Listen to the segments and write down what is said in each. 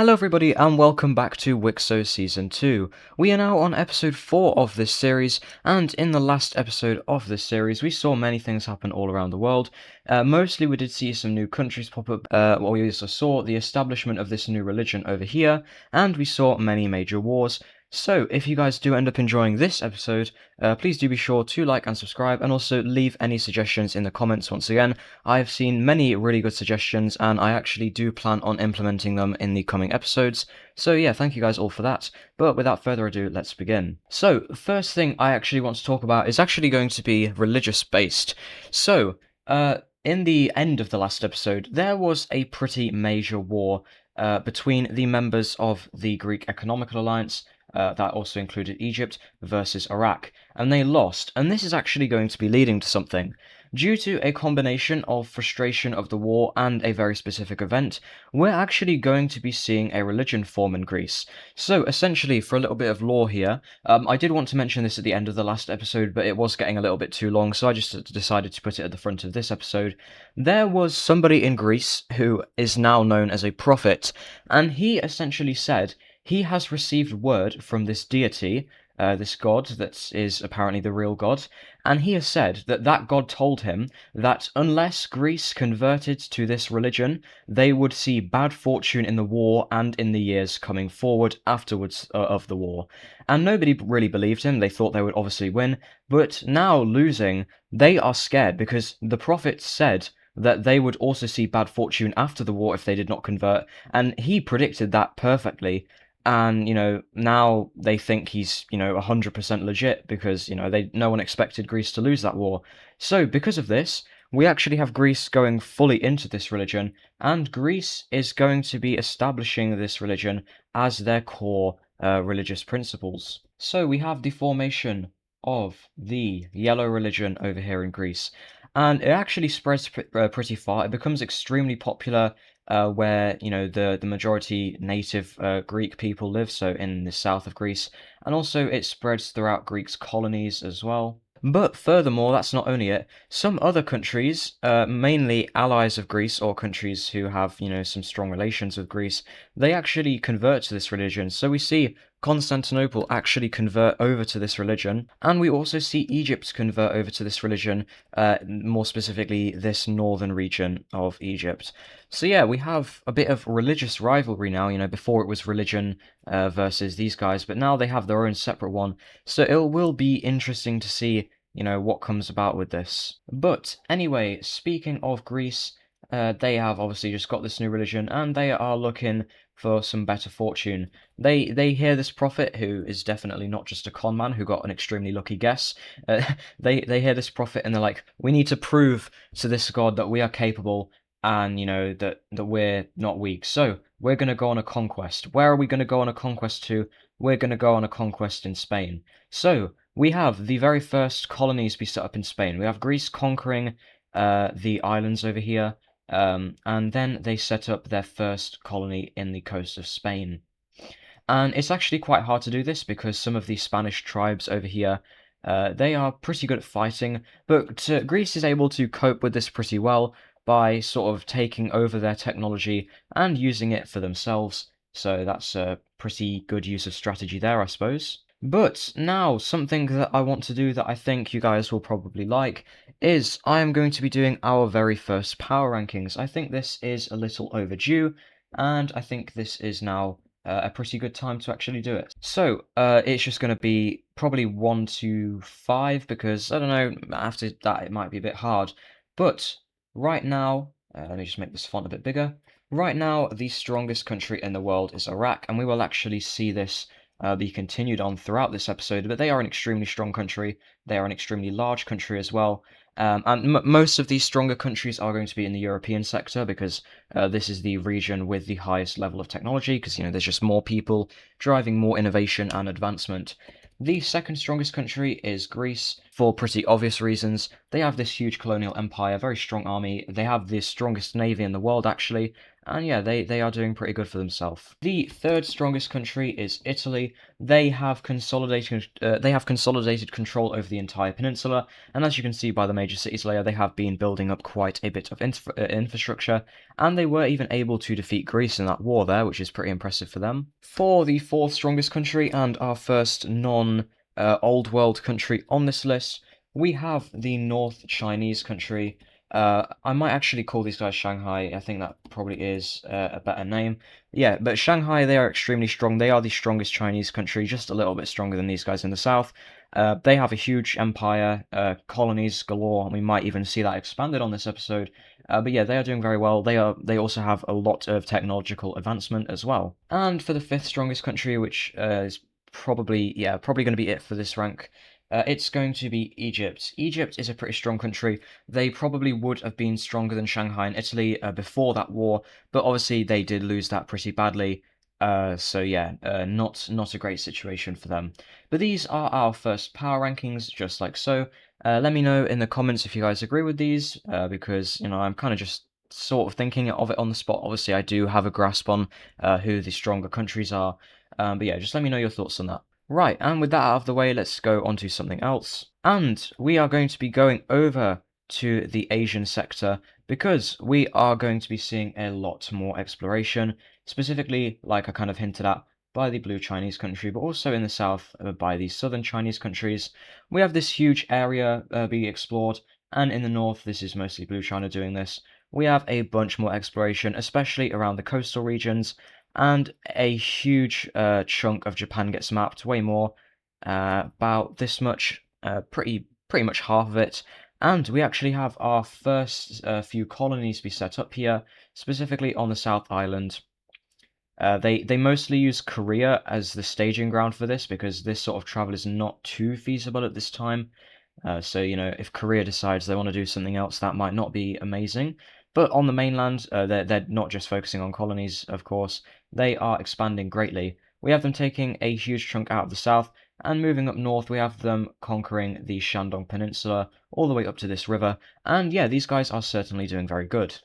Hello everybody and welcome back to Wixo Season 2. We are now on episode 4 of this series, and in the last episode of this series we saw many things happen all around the world. Mostly we did see some new countries pop up, we also saw the establishment of this new religion over here, and we saw many major wars. So, if you guys do end up enjoying this episode, please do be sure to like and subscribe, and also leave any suggestions in the comments. Once again, I've seen many really good suggestions, and I actually do plan on implementing them in the coming episodes. So yeah, thank you guys all for that. But without further ado, let's begin. So, first thing I actually want to talk about is actually going to be religious based. So, in the end of the last episode, there was a pretty major war between the members of the Greek Economical Alliance, that also included Egypt, versus Iraq, and they lost. And this is actually going to be leading to something. Due to a combination of frustration of the war and a very specific event, we're actually going to be seeing a religion form in Greece. So essentially, for a little bit of lore here, I did want to mention this at the end of the last episode, but it was getting a little bit too long, so I just decided to put it at the front of this episode. There was somebody in Greece who is now known as a prophet, and he essentially said he has received word from this deity, this god that is apparently the real god, and he has said that that god told him that unless Greece converted to this religion, they would see bad fortune in the war and in the years coming forward afterwards of the war. And nobody really believed him. They thought they would obviously win, but now losing, they are scared because the prophet said that they would also see bad fortune after the war if they did not convert, and he predicted that perfectly. And now they think he's 100% legit because no one expected Greece to lose that war. So because of this, we actually have Greece going fully into this religion, and Greece is going to be establishing this religion as their core religious principles. So we have the formation of the yellow religion over here in Greece, and it actually spreads pretty far. It becomes extremely popular where the majority native Greek people live, so in the south of Greece, and also it spreads throughout Greece's colonies as well. But furthermore, that's not only it. Some other countries, mainly allies of Greece or countries who have, some strong relations with Greece, they actually convert to this religion. So we see Constantinople actually convert over to this religion, and we also see Egypt convert over to this religion, more specifically this northern region of Egypt. So yeah, we have a bit of religious rivalry now. Before it was religion versus these guys, but now they have their own separate one. So it will be interesting to see, what comes about with this. But anyway, speaking of Greece, they have obviously just got this new religion, and they are looking for some better fortune. They hear this prophet, who is definitely not just a con man who got an extremely lucky guess. They hear this prophet and they're like, we need to prove to this god that we are capable, and that we're not weak. So we're gonna go on a conquest. Where are we gonna go on a conquest to? We're gonna go on a conquest in Spain. So we have the very first colonies be set up in Spain. We have Greece conquering the islands over here. And then they set up their first colony in the coast of Spain. And it's actually quite hard to do this because some of the Spanish tribes over here, they are pretty good at fighting, but Greece is able to cope with this pretty well by sort of taking over their technology and using it for themselves. So that's a pretty good use of strategy there, I suppose. But now, something that I want to do that I think you guys will probably like is I am going to be doing our very first power rankings. I think this is a little overdue, and I think this is now a pretty good time to actually do it. So, it's just going to be probably 1 to 5, because, I don't know, after that it might be a bit hard. But right now, let me just make this font a bit bigger. Right now, the strongest country in the world is Iraq, and we will actually see this be continued on throughout this episode, but they are an extremely strong country. They are an extremely large country as well. And most of these stronger countries are going to be in the European sector because this is the region with the highest level of technology because, there's just more people driving more innovation and advancement. The second strongest country is Greece, for pretty obvious reasons. They have this huge colonial empire, very strong army. They have the strongest navy in the world, actually, And yeah, they are doing pretty good for themselves. The third strongest country is Italy. They have consolidated control over the entire peninsula, and as you can see by the major cities layer, they have been building up quite a bit of infrastructure, and they were even able to defeat Greece in that war there, which is pretty impressive for them. For the fourth strongest country and our first non-old world country on this list, we have the North Chinese country. I might actually call these guys Shanghai. I think that probably is a better name. Yeah, but Shanghai, they are extremely strong. They are the strongest Chinese country, just a little bit stronger than these guys in the south. They have a huge empire, colonies galore, and we might even see that expanded on this episode. But yeah, they are doing very well. They also have a lot of technological advancement as well. And for the fifth strongest country, which is probably going to be it for this rank. It's going to be Egypt. Egypt is a pretty strong country. They probably would have been stronger than Shanghai and Italy before that war, but obviously they did lose that pretty badly. So yeah, not a great situation for them. But these are our first power rankings, just like so. Let me know in the comments if you guys agree with these, because I'm kind of just sort of thinking of it on the spot. Obviously, I do have a grasp on who the stronger countries are. But yeah, just let me know your thoughts on that. Right, and with that out of the way, let's go on to something else. And we are going to be going over to the Asian sector because we are going to be seeing a lot more exploration, specifically, like I kind of hinted at, by the blue Chinese country, but also in the south by the southern Chinese countries. We have this huge area being explored, and in the north, this is mostly blue China doing this. We have a bunch more exploration, especially around the coastal regions, and a huge chunk of Japan gets mapped, way more, about this much, pretty much half of it. And we actually have our first few colonies be set up here, specifically on the South Island. They mostly use Korea as the staging ground for this because this sort of travel is not too feasible at this time. So, if Korea decides they want to do something else, that might not be amazing. But on the mainland, they're not just focusing on colonies, of course. They are expanding greatly. We have them taking a huge chunk out of the south, and moving up north, we have them conquering the Shandong Peninsula all the way up to this river. And yeah, these guys are certainly doing very good.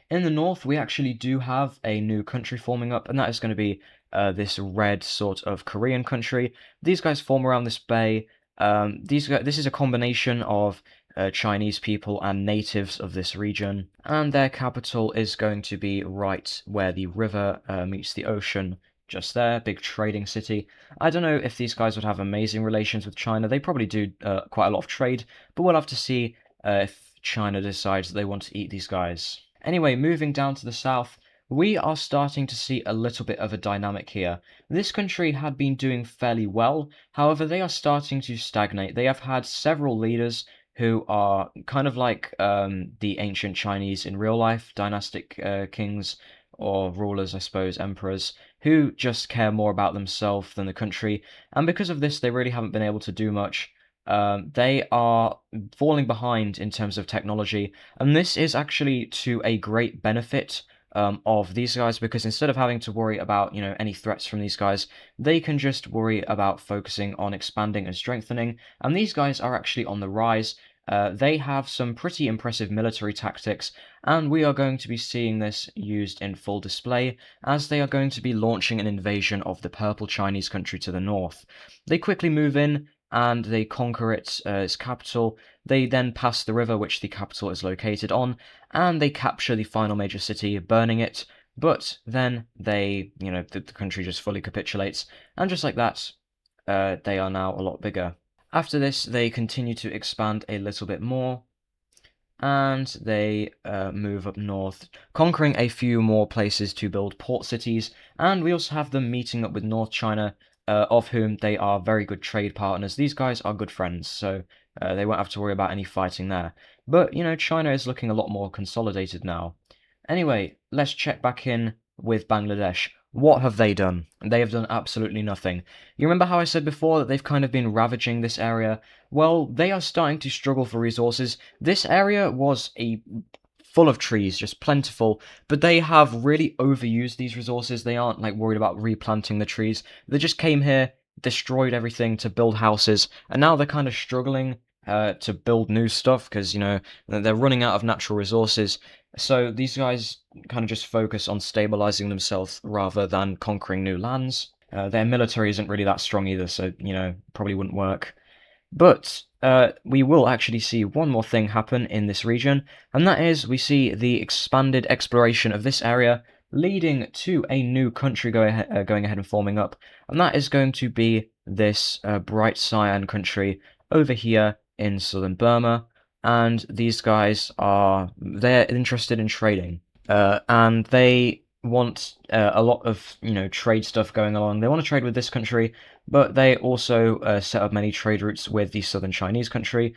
In the north, we actually do have a new country forming up, and that is going to be this red sort of Korean country. These guys form around this bay. This is a combination of Chinese people and natives of this region, and their capital is going to be right where the river meets the ocean, just there, big trading city. I don't know if these guys would have amazing relations with China. They probably do quite a lot of trade, but we'll have to see if China decides that they want to eat these guys. Anyway, moving down to the south, we are starting to see a little bit of a dynamic here. This country had been doing fairly well, however, they are starting to stagnate. They have had several leaders who are kind of like the ancient Chinese in real life, dynastic kings or rulers, I suppose, emperors, who just care more about themselves than the country, and because of this, they really haven't been able to do much. They are falling behind in terms of technology, and this is actually to a great benefit of these guys because instead of having to worry about any threats from these guys, they can just worry about focusing on expanding and strengthening. And these guys are actually on the rise. They have some pretty impressive military tactics, and we are going to be seeing this used in full display as they are going to be launching an invasion of the purple Chinese country to the north. They quickly move in and they conquer its capital. They then pass the river which the capital is located on, and they capture the final major city, burning it. But then the country just fully capitulates, and just like that, they are now a lot bigger. After this, they continue to expand a little bit more, and they move up north, conquering a few more places to build port cities, and we also have them meeting up with North China, of whom they are very good trade partners. These guys are good friends, so they won't have to worry about any fighting there. But, China is looking a lot more consolidated now. Anyway, let's check back in with Bangladesh. What have they done? They have done absolutely nothing. You remember how I said before that they've kind of been ravaging this area? Well, they are starting to struggle for resources. This area was full of trees, just plentiful, but they have really overused these resources. They aren't worried about replanting the trees. They just came here, destroyed everything to build houses, and now they're kind of struggling to build new stuff because they're running out of natural resources. So these guys kind of just focus on stabilizing themselves rather than conquering new lands. Their military isn't really that strong either, so, probably wouldn't work. But we will actually see one more thing happen in this region, and that is we see the expanded exploration of this area leading to a new country going ahead and forming up, and that is going to be this Bright Cyan country over here in southern Burma. And these guys they're interested in trading, and they want a lot of trade stuff going along. They want to trade with this country, but they also set up many trade routes with the southern Chinese country.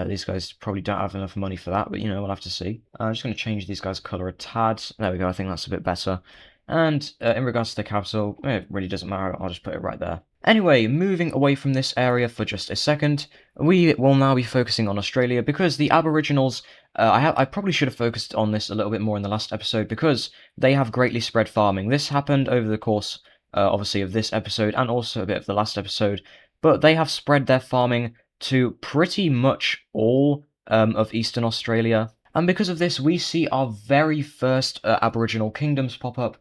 These guys probably don't have enough money for that, but we'll have to see. I'm just going to change these guys' color a tad. There we go. I think that's a bit better. And in regards to the capital, it really doesn't matter. I'll just put it right there. Anyway, moving away from this area for just a second, we will now be focusing on Australia because the Aboriginals. I probably should have focused on this a little bit more in the last episode because they have greatly spread farming. This happened over the course, obviously, of this episode and also a bit of the last episode, but they have spread their farming to pretty much all of Eastern Australia. And because of this, we see our very first Aboriginal kingdoms pop up.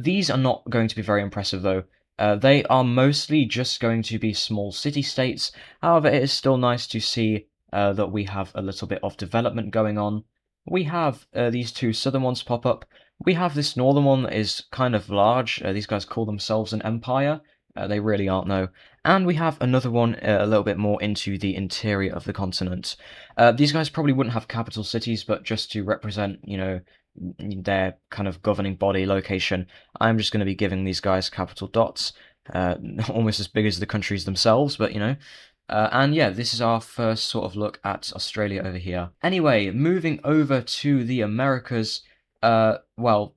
These are not going to be very impressive, though. They are mostly just going to be small city-states. However, it is still nice to see that we have a little bit of development going on. We have these two southern ones pop up. We have this northern one that is kind of large. These guys call themselves an empire. They really aren't, though. And we have another one a little bit more into the interior of the continent. These guys probably wouldn't have capital cities, but just to represent, their kind of governing body location, I'm just going to be giving these guys capital dots, almost as big as the countries themselves, but and yeah, this is our first sort of look at Australia over here. Anyway, moving over to the Americas, well,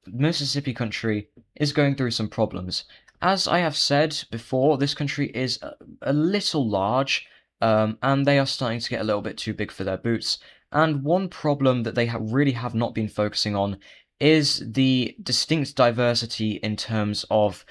Mississippi country is going through some problems. As I have said before, this country is a little large, and they are starting to get a little bit too big for their boots. And one problem that they really have not been focusing on is the distinct diversity in terms of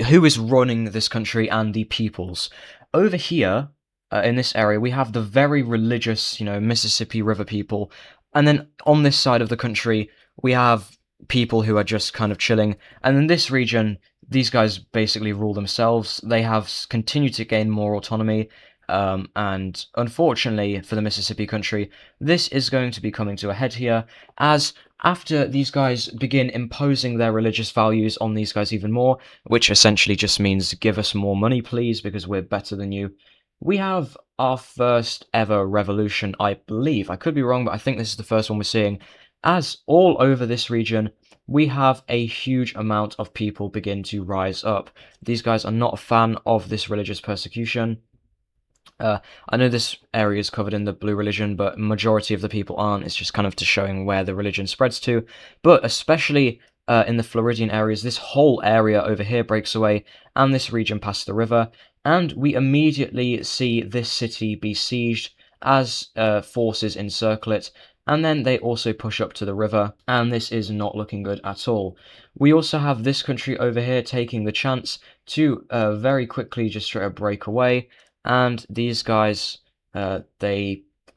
who is running this country and the peoples. Over here, in this area, we have the very religious, Mississippi River people, and then on this side of the country, we have people who are just kind of chilling. And in this region, these guys basically rule themselves. They have continued to gain more autonomy. And unfortunately for the Mississippi country, this is going to be coming to a head here, as after these guys begin imposing their religious values on these guys even more, which essentially just means give us more money, please, because we're better than you, we have our first ever revolution, I believe. I could be wrong, but I think this is the first one we're seeing, as all over this region, we have a huge amount of people begin to rise up. These guys are not a fan of this religious persecution. I know this area is covered in the blue religion, but majority of the people aren't. It's just kind of to showing where the religion spreads to. But especially in the Floridian areas, this whole area over here breaks away, and this region past the river, and we immediately see this city be sieged as forces encircle it. And then they also push up to the river, and this is not looking good at all. We also have this country over here taking the chance to very quickly just try to break away. And these guys, I'm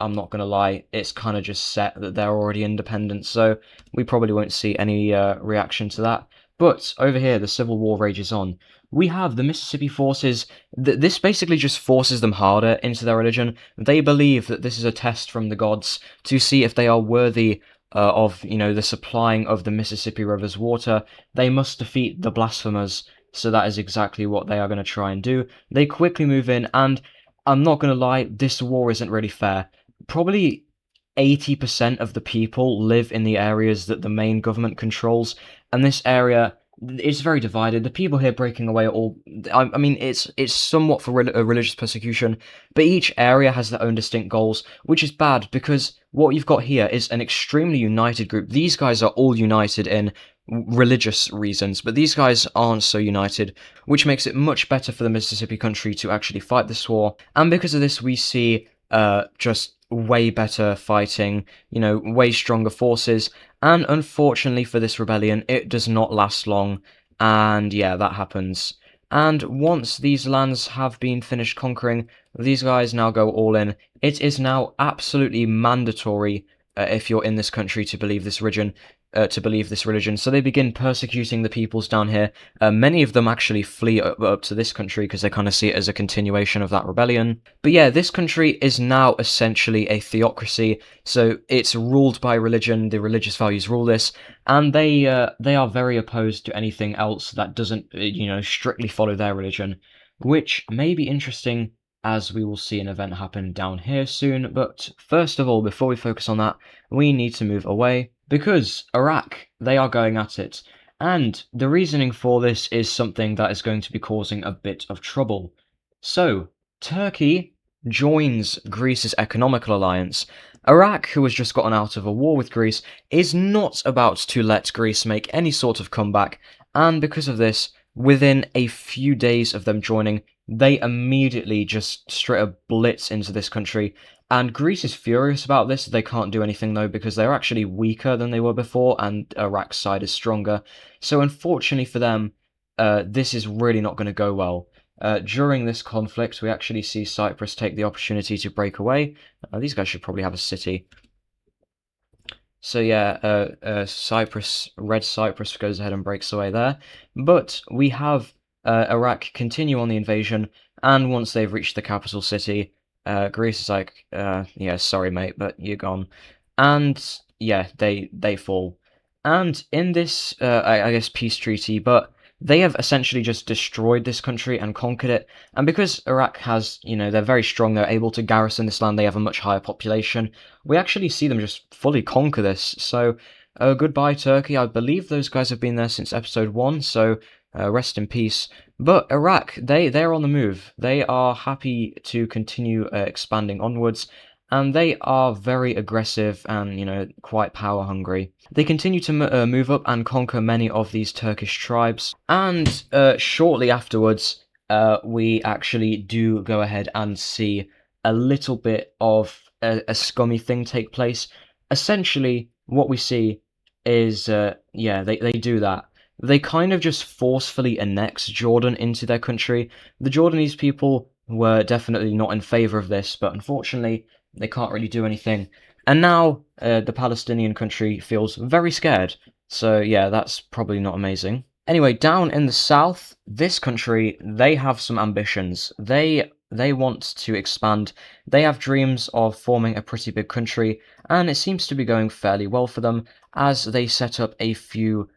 not going to lie, it's kind of just set that they're already independent, so we probably won't see any reaction to that. But over here, the Civil War rages on. We have the Mississippi forces. This basically just forces them harder into their religion. They believe that this is a test from the gods to see if they are worthy of, the supplying of the Mississippi River's water. They must defeat the blasphemers. So that is exactly what they are going to try and do. They quickly move in, and I'm not going to lie, this war isn't really fair. Probably 80% of the people live in the areas that the main government controls, and this area is very divided. The people here breaking away are all... I mean, it's somewhat for religious persecution, but each area has their own distinct goals, which is bad, because what you've got here is an extremely united group. These guys are all united in religious reasons, but these guys aren't so united, which makes it much better for the Mississippi country to actually fight this war. And because of this, we see just way better fighting, way stronger forces, and unfortunately for this rebellion, it does not last long, and yeah, that happens. And once these lands have been finished conquering, these guys now go all in. It is now absolutely mandatory if you're in this country to believe this religion. So they begin persecuting the peoples down here. Many of them actually flee up to this country because they kind of see it as a continuation of that rebellion. But yeah, this country is now essentially a theocracy, so it's ruled by religion. The religious values rule this, and they are very opposed to anything else that doesn't strictly follow their religion, which may be interesting, as we will see an event happen down here soon. But first of all, before we focus on that, we need to move away, because Iraq, they are going at it. And the reasoning for this is something that is going to be causing a bit of trouble. So, Turkey joins Greece's economical alliance. Iraq, who has just gotten out of a war with Greece, is not about to let Greece make any sort of comeback, and because of this, within a few days of them joining, they immediately just straight up blitz into this country. And Greece is furious about this. They can't do anything though, because they're actually weaker than they were before, and Iraq's side is stronger. So unfortunately for them, this is really not going to go well. During this conflict, we actually see Cyprus take the opportunity to break away. These guys should probably have a city. So yeah, Cyprus, Red Cyprus goes ahead and breaks away there. But we have Iraq continue on the invasion, and once they've reached the capital city, Greece is like, yeah, sorry mate, but you're gone. And yeah, they fall. And in this, I guess, peace treaty, but they have essentially just destroyed this country and conquered it. And because Iraq has, they're very strong, they're able to garrison this land, they have a much higher population, we actually see them just fully conquer this. So, goodbye Turkey. I believe those guys have been there since episode 1, so rest in peace. But Iraq, they're on the move. They are happy to continue expanding onwards, and they are very aggressive and, quite power hungry. They continue to move up and conquer many of these Turkish tribes, and shortly afterwards, we actually do go ahead and see a little bit of a scummy thing take place. Essentially, what we see is, yeah, they do that. They kind of just forcefully annex Jordan into their country. The Jordanese people were definitely not in favor of this, but unfortunately, they can't really do anything. And now the Palestinian country feels very scared. So yeah, that's probably not amazing. Anyway, down in the south, this country, they have some ambitions. They want to expand. They have dreams of forming a pretty big country, and it seems to be going fairly well for them as they set up a few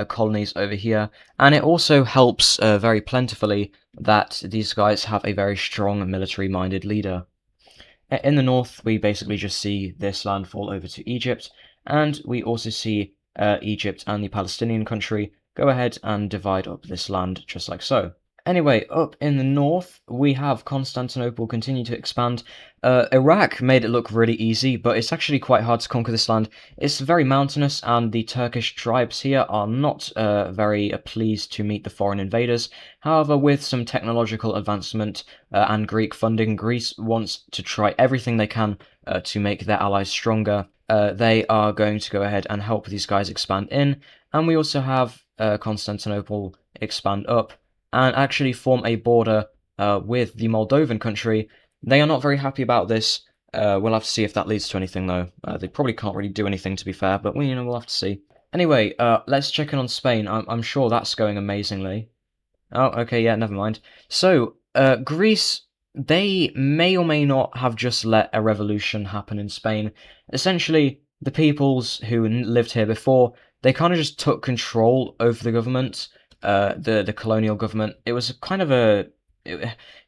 colonies over here. And it also helps very plentifully that these guys have a very strong military-minded leader. In the north, we basically just see this land fall over to Egypt, and we also see Egypt and the Palestinian country go ahead and divide up this land just like so. Anyway, up in the north, we have Constantinople continue to expand. Iraq made it look really easy, but it's actually quite hard to conquer this land. It's very mountainous, and the Turkish tribes here are not very pleased to meet the foreign invaders. However, with some technological advancement and Greek funding, Greece wants to try everything they can to make their allies stronger. They are going to go ahead and help these guys expand in, and we also have Constantinople expand up and actually form a border with the Moldovan country. They are not very happy about this. We'll have to see if that leads to anything, though. They probably can't really do anything, to be fair, but we'll have to see. Anyway, let's check in on Spain. I'm sure that's going amazingly. Oh, okay, yeah, never mind. So, Greece, they may or may not have just let a revolution happen in Spain. Essentially, the peoples who lived here before, they kind of just took control over the government. The colonial government. It was kind of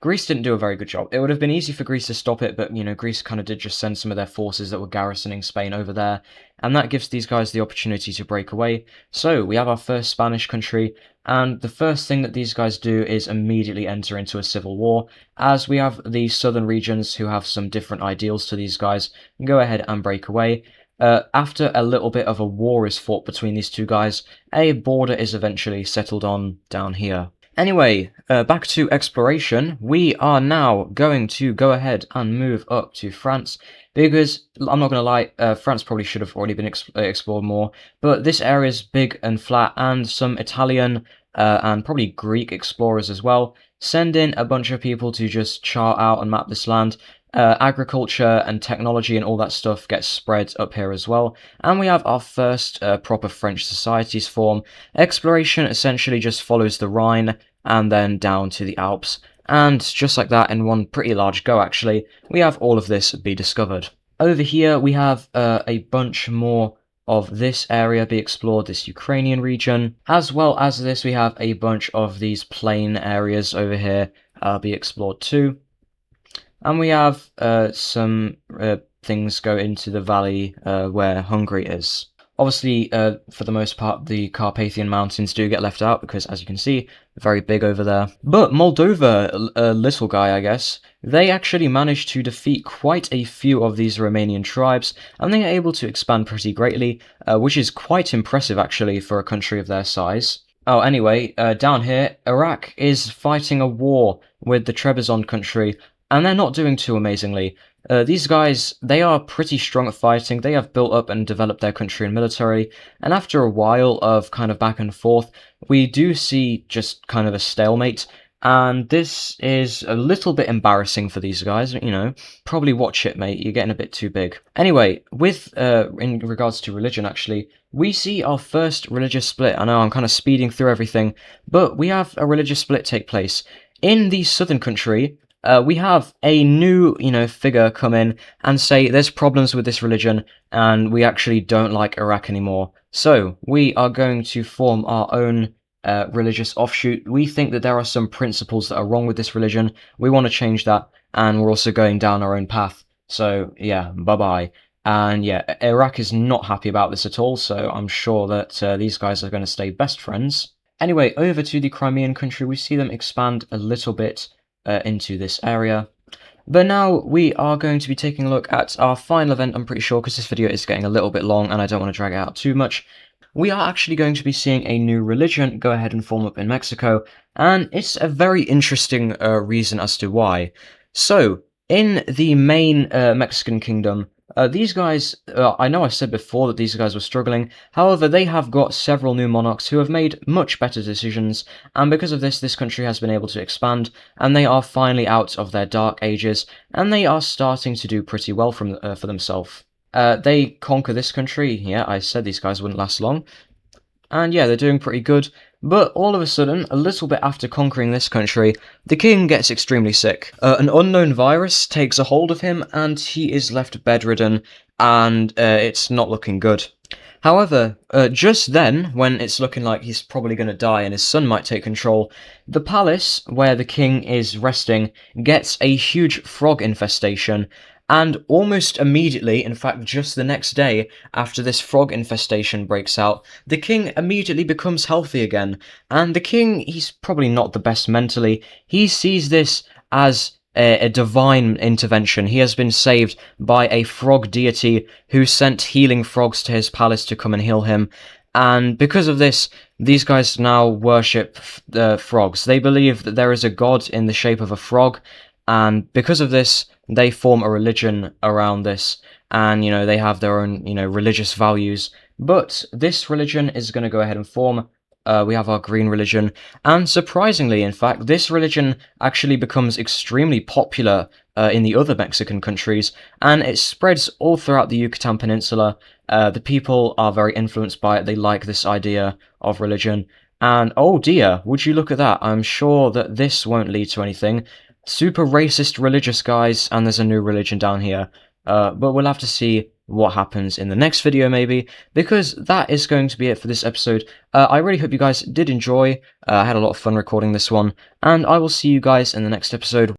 Greece didn't do a very good job. It would have been easy for Greece to stop it, but Greece kind of did just send some of their forces that were garrisoning Spain over there, and that gives these guys the opportunity to break away. So we have our first Spanish country, and the first thing that these guys do is immediately enter into a civil war, as we have the southern regions who have some different ideals to these guys go ahead and break away. After a little bit of a war is fought between these two guys, a border is eventually settled on down here. Anyway, back to exploration. We are now going to go ahead and move up to France, because, I'm not going to lie, France probably should have already been explored more, but this area is big and flat, and some Italian and probably Greek explorers as well send in a bunch of people to just chart out and map this land. agriculture and technology and all that stuff gets spread up here as well. And we have our first proper French societies form. Exploration essentially just follows the Rhine and then down to the Alps. And just like that, in one pretty large go actually, we have all of this be discovered. Over here we have a bunch more of this area be explored, this Ukrainian region. As well as this, we have a bunch of these plain areas over here be explored too. And we have some things go into the valley where Hungary is. Obviously, for the most part, the Carpathian Mountains do get left out because, as you can see, very big over there. But Moldova, a little guy, I guess, they actually managed to defeat quite a few of these Romanian tribes, and they are able to expand pretty greatly, which is quite impressive, actually, for a country of their size. Oh, anyway, down here, Iraq is fighting a war with the Trebizond country, and they're not doing too amazingly. These guys, they are pretty strong at fighting. They have built up and developed their country and military, and after a while of kind of back and forth, we do see just kind of a stalemate, and this is a little bit embarrassing for these guys, you know. Probably watch it, mate, you're getting a bit too big. Anyway, in regards to religion, actually, we see our first religious split. I know I'm kind of speeding through everything, but we have a religious split take place. In the southern country, we have a new, figure come in and say there's problems with this religion and we actually don't like Iraq anymore. So we are going to form our own religious offshoot. We think that there are some principles that are wrong with this religion. We want to change that, and we're also going down our own path. So yeah, bye-bye. And yeah, Iraq is not happy about this at all, so I'm sure that these guys are going to stay best friends. Anyway, over to the Crimean country, we see them expand a little bit into this area. But now we are going to be taking a look at our final event, I'm pretty sure, because this video is getting a little bit long and I don't want to drag it out too much. We are actually going to be seeing a new religion go ahead and form up in Mexico, and it's a very interesting reason as to why. So, in the main Mexican kingdom, these guys, I know I said before that these guys were struggling, however, they have got several new monarchs who have made much better decisions, and because of this, this country has been able to expand, and they are finally out of their dark ages, and they are starting to do pretty well for themselves. They conquer this country. Yeah, I said these guys wouldn't last long. And yeah, they're doing pretty good. But all of a sudden, a little bit after conquering this country, the king gets extremely sick. An unknown virus takes a hold of him, and he is left bedridden, and it's not looking good. However, just then, when it's looking like he's probably going to die and his son might take control, the palace where the king is resting gets a huge frog infestation, and almost immediately, in fact just the next day after this frog infestation breaks out, the king immediately becomes healthy again. And the king, he's probably not the best mentally. He sees this as a divine intervention. He has been saved by a frog deity who sent healing frogs to his palace to come and heal him. And because of this, these guys now worship frogs. They believe that there is a god in the shape of a frog, and because of this, they form a religion around this, and, they have their own, religious values. But this religion is going to go ahead and form. We have our green religion, and surprisingly, in fact, this religion actually becomes extremely popular in the other Mexican countries, and it spreads all throughout the Yucatan Peninsula. The people are very influenced by it. They like this idea of religion, and oh dear, would you look at that? I'm sure that this won't lead to anything. Super racist religious guys, and there's a new religion down here. But we'll have to see what happens in the next video, maybe, because that is going to be it for this episode. I really hope you guys did enjoy. I had a lot of fun recording this one, and I will see you guys in the next episode.